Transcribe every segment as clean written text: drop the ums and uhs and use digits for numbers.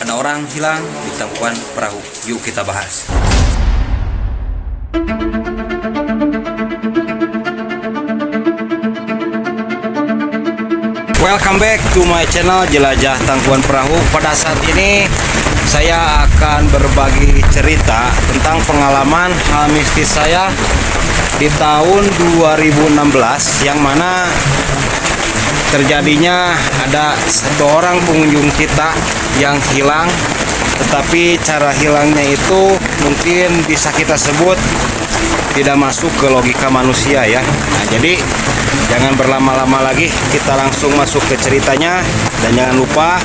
Ada orang hilang di Tangkuban Perahu. Yuk kita bahas. Welcome back to my channel Jelajah Tangkuban Perahu. Pada saat ini saya akan berbagi cerita tentang pengalaman hal mistis saya di tahun 2016, yang mana terjadinya ada satu orang pengunjung kita yang hilang, tetapi cara hilangnya itu mungkin bisa kita sebut tidak masuk ke logika manusia ya. Nah, jadi jangan berlama-lama lagi, kita langsung masuk ke ceritanya. Dan jangan lupa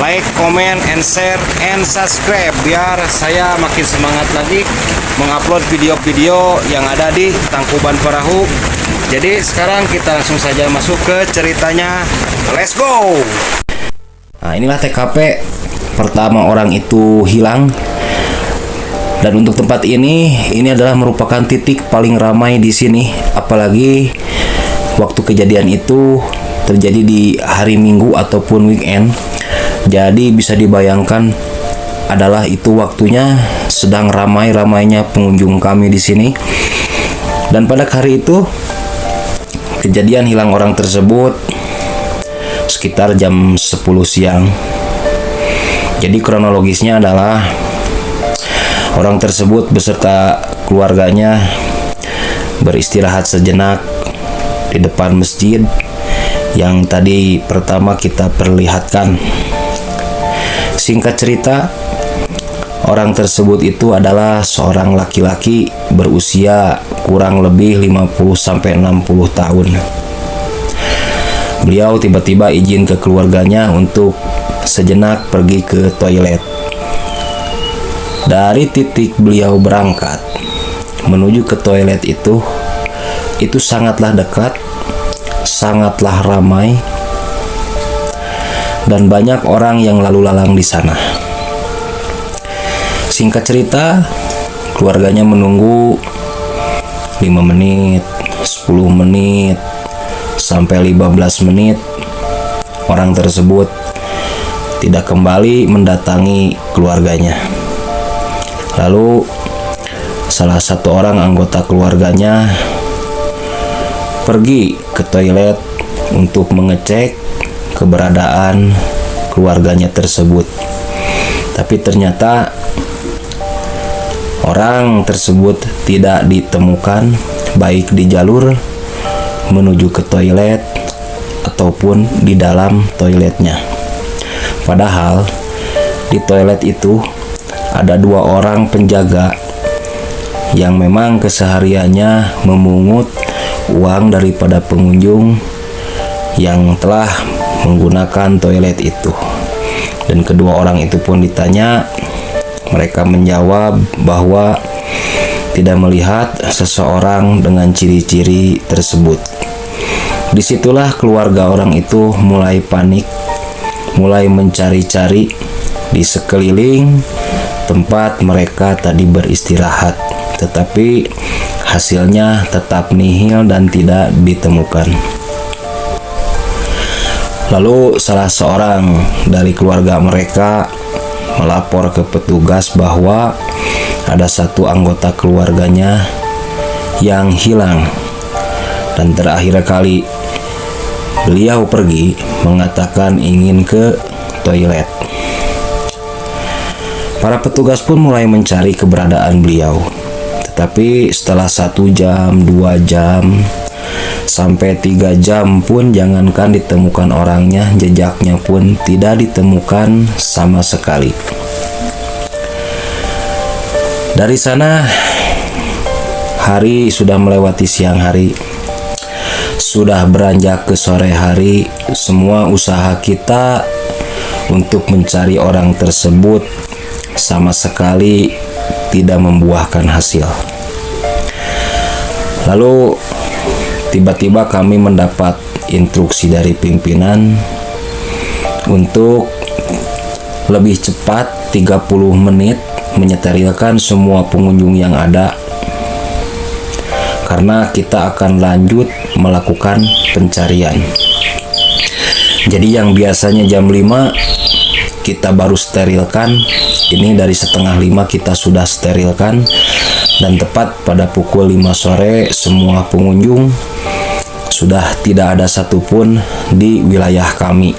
like, comment, and share, and subscribe biar saya makin semangat lagi mengupload video-video yang ada di Tangkuban Perahu. Jadi sekarang kita langsung saja masuk ke ceritanya. Let's go. Nah, inilah TKP pertama orang itu hilang. Dan untuk tempat ini adalah merupakan titik paling ramai di sini, apalagi waktu kejadian itu terjadi di hari Minggu ataupun weekend. Jadi bisa dibayangkan adalah itu waktunya sedang ramai-ramainya pengunjung kami di sini. Dan pada hari itu kejadian hilang orang tersebut sekitar jam 10 siang. Jadi kronologisnya adalah orang tersebut beserta keluarganya beristirahat sejenak di depan masjid yang tadi pertama kita perlihatkan. Singkat cerita, orang tersebut itu adalah seorang laki-laki berusia kurang lebih 50-60 tahun. Beliau tiba-tiba izin ke keluarganya untuk sejenak pergi ke toilet. Dari titik beliau berangkat menuju ke toilet itu sangatlah dekat, sangatlah ramai, dan banyak orang yang lalu lalang di sana. Singkat cerita, keluarganya menunggu 5 menit, 10 menit, sampai 15 menit. Orang tersebut tidak kembali mendatangi keluarganya. Lalu salah satu orang anggota keluarganya pergi ke toilet untuk mengecek keberadaan keluarganya tersebut. Tapi ternyata orang tersebut tidak ditemukan, baik di jalur menuju ke toilet ataupun di dalam toiletnya. Padahal di toilet itu ada 2 orang penjaga yang memang kesehariannya memungut uang daripada pengunjung yang telah menggunakan toilet itu. Dan kedua orang itu pun ditanya, mereka menjawab bahwa tidak melihat seseorang dengan ciri-ciri tersebut. Disitulah keluarga orang itu mulai panik, mulai mencari-cari di sekeliling tempat mereka tadi beristirahat, tetapi hasilnya tetap nihil dan tidak ditemukan. Lalu salah seorang dari keluarga mereka melapor ke petugas bahwa ada satu anggota keluarganya yang hilang. Dan terakhir kali beliau pergi mengatakan ingin ke toilet. Para petugas pun mulai mencari keberadaan beliau. Tetapi setelah 1 jam, 2 jam, sampai 3 jam pun jangankan ditemukan orangnya, jejaknya pun tidak ditemukan sama sekali. Dari sana, hari sudah melewati siang hari. Sudah beranjak ke sore hari. Semua usaha kita untuk mencari orang tersebut sama sekali tidak membuahkan hasil. Lalu tiba-tiba kami mendapat instruksi dari pimpinan untuk lebih cepat 30 menit menyeterilkan semua pengunjung yang ada, karena kita akan lanjut melakukan pencarian. Jadi yang biasanya jam 5 kita baru sterilkan. Ini dari setengah 5 kita sudah sterilkan, dan tepat pada pukul 5 sore semua pengunjung sudah tidak ada satupun di wilayah kami.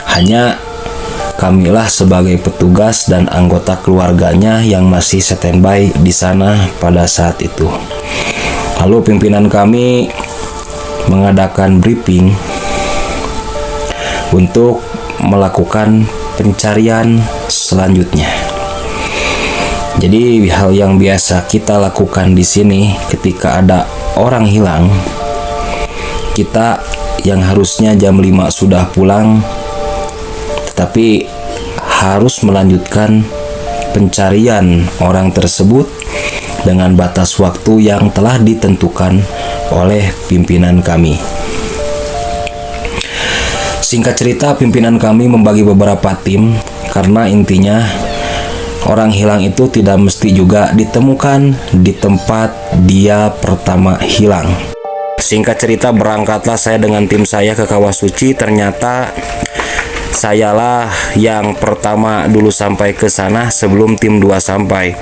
Hanya kamilah sebagai petugas dan anggota keluarganya yang masih standby di sana pada saat itu. Lalu pimpinan kami mengadakan briefing untuk melakukan pencarian selanjutnya. Jadi hal yang biasa kita lakukan di sini ketika ada orang hilang, kita yang harusnya jam 5 sudah pulang, tetapi harus melanjutkan pencarian orang tersebut dengan batas waktu yang telah ditentukan oleh pimpinan kami. Singkat cerita, pimpinan kami membagi beberapa tim karena intinya orang hilang itu tidak mesti juga ditemukan di tempat dia pertama hilang. Singkat cerita, berangkatlah saya dengan tim saya ke Kawah Suci. Ternyata sayalah yang pertama dulu sampai ke sana sebelum tim 2 sampai.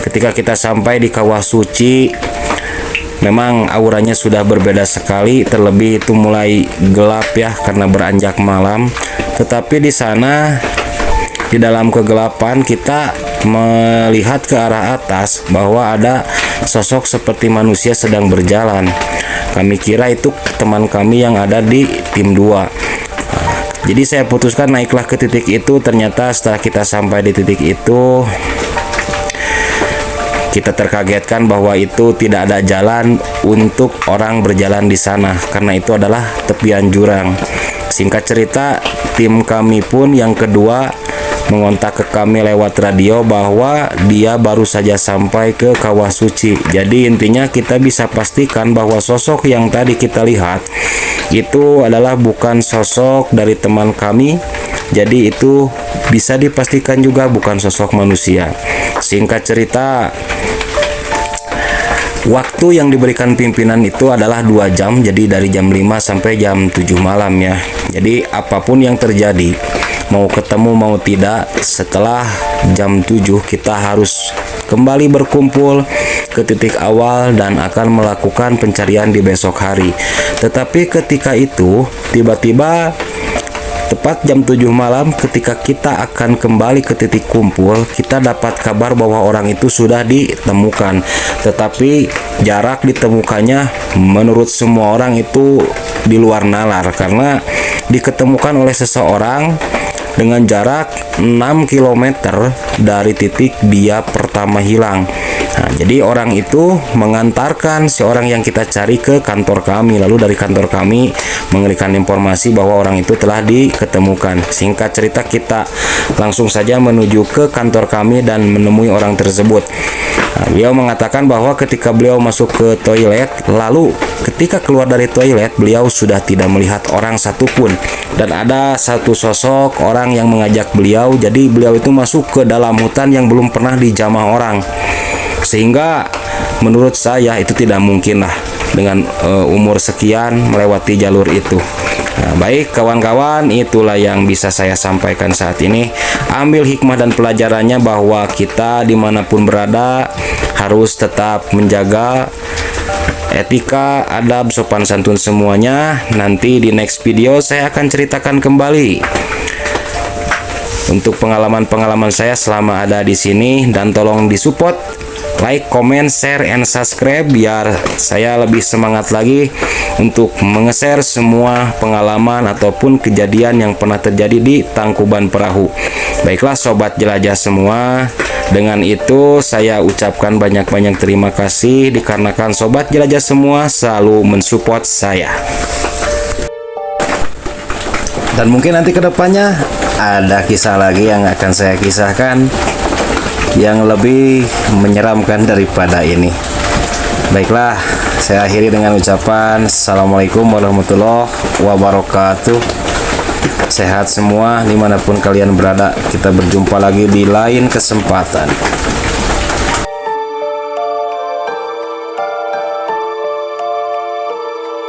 Ketika kita sampai di Kawah Suci, memang auranya sudah berbeda sekali, terlebih itu mulai gelap ya karena beranjak malam. Tetapi di sana, di dalam kegelapan, kita melihat ke arah atas bahwa ada sosok seperti manusia sedang berjalan. Kami kira itu teman kami yang ada di tim 2. Jadi saya putuskan naiklah ke titik itu. Ternyata setelah kita sampai di titik itu, kita terkagetkan bahwa itu tidak ada jalan untuk orang berjalan di sana karena itu adalah tepian jurang. Singkat cerita, tim kami pun yang kedua mengontak ke kami lewat radio bahwa dia baru saja sampai ke Kawah Suci. Jadi intinya kita bisa pastikan bahwa sosok yang tadi kita lihat itu adalah bukan sosok dari teman kami. Jadi itu bisa dipastikan juga bukan sosok manusia. Singkat cerita, waktu yang diberikan pimpinan itu adalah 2 jam, jadi dari jam 5 sampai jam 7 malam ya. Jadi apapun yang terjadi, mau ketemu mau tidak, setelah jam 7 kita harus kembali berkumpul ke titik awal dan akan melakukan pencarian di besok hari. Tetapi ketika itu tiba-tiba tepat jam 7 malam ketika kita akan kembali ke titik kumpul, kita dapat kabar bahwa orang itu sudah ditemukan. Tetapi jarak ditemukannya menurut semua orang itu di luar nalar karena diketemukan oleh seseorang dengan jarak 6 km dari titik dia pertama hilang. Nah, jadi orang itu mengantarkan seorang yang kita cari ke kantor kami. Lalu dari kantor kami memberikan informasi bahwa orang itu telah diketemukan. Singkat cerita, kita langsung saja menuju ke kantor kami dan menemui orang tersebut. Nah, beliau mengatakan bahwa ketika beliau masuk ke toilet, lalu ketika keluar dari toilet, beliau sudah tidak melihat orang satupun. Dan ada satu sosok orang yang mengajak beliau. Jadi beliau itu masuk ke dalam hutan yang belum pernah dijamah orang. Sehingga menurut saya itu tidak mungkin lah dengan umur sekian melewati jalur itu. Nah, baik kawan-kawan, itulah yang bisa saya sampaikan saat ini. Ambil hikmah dan pelajarannya bahwa kita dimanapun berada harus tetap menjaga etika, adab, sopan santun semuanya. Nanti di next video saya akan ceritakan kembali untuk pengalaman-pengalaman saya selama ada di sini, dan tolong disupport, like, comment, share, and subscribe biar saya lebih semangat lagi untuk menge-share semua pengalaman ataupun kejadian yang pernah terjadi di Tangkuban Perahu. Baiklah sobat jelajah semua, dengan itu saya ucapkan banyak-banyak terima kasih dikarenakan sobat jelajah semua selalu mensupport saya. Dan mungkin nanti kedepannya ada kisah lagi yang akan saya kisahkan yang lebih menyeramkan daripada ini. Baiklah, saya akhiri dengan ucapan Assalamualaikum warahmatullahi wabarakatuh. Sehat semua dimanapun kalian berada. Kita berjumpa lagi di lain kesempatan.